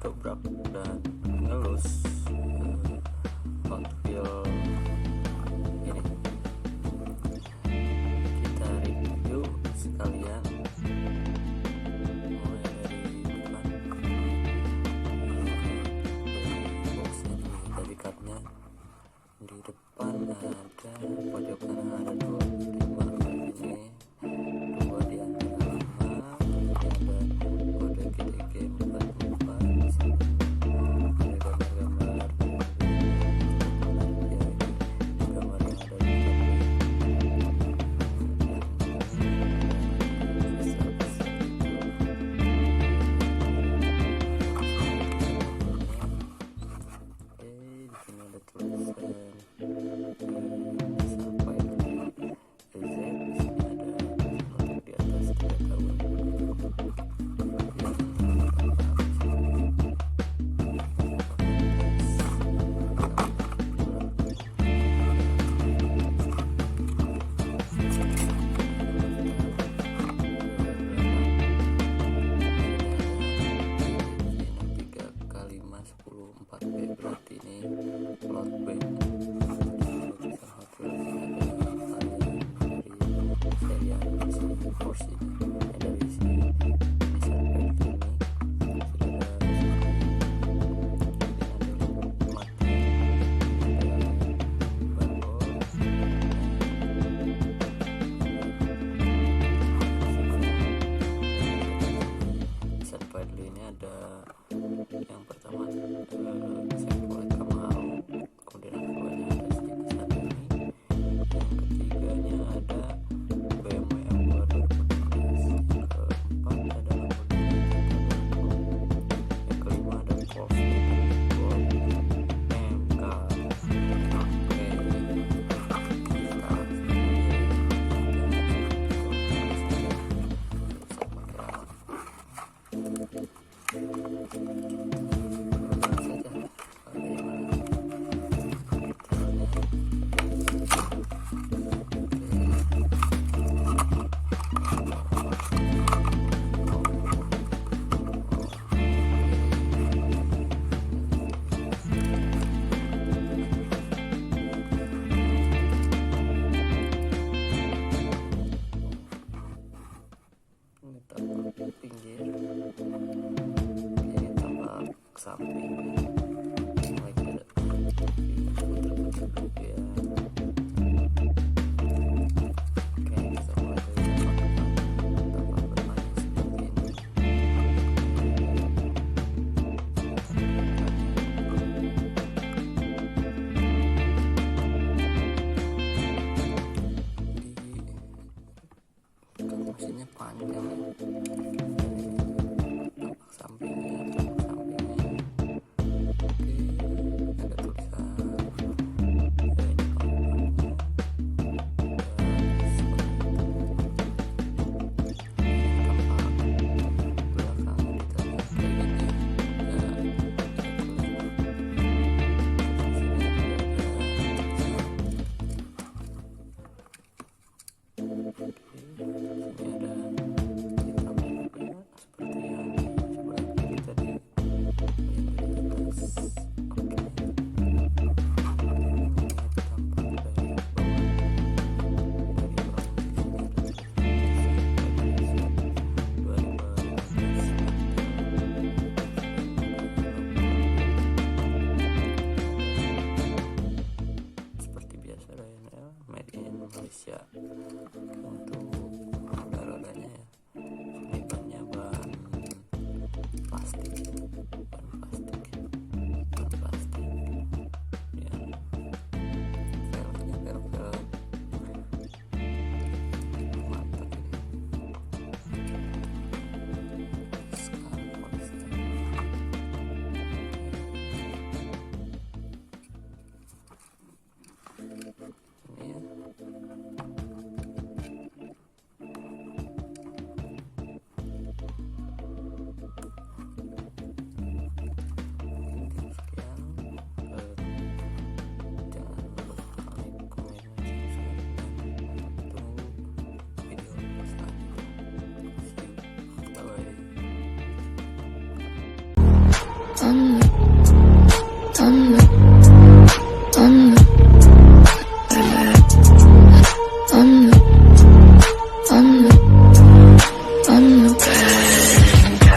dobrak dan ngelus Hotwheels ini. Kita review sekalian mulai dari depan, dari box ini, dari cardnya. Di depan ada pojok kanan ada 25 ini, 2 di antara 5. Ini ada kode GDG 44 di sini. Ada gambar-gambar gambar yang ada di berarti ini lot B. Porsi dari sini Nissan FairLady ini Nissan FairLady ini ada yang pertama Chevrolet Camaro, kemudian yang keduanya ada sedikit satu ini, yang ketiganya ada BMW M2 2016, yang keempat ada Lamborghini, yang kelima ada Porsche MK. Pinggir ini tambah samping mulai ke puter-puter ya. Oke, kita mulai dari tampak bermain seperti ini. Di mesinnya panjang ya. Sampingnya oke, ada tulisan on me.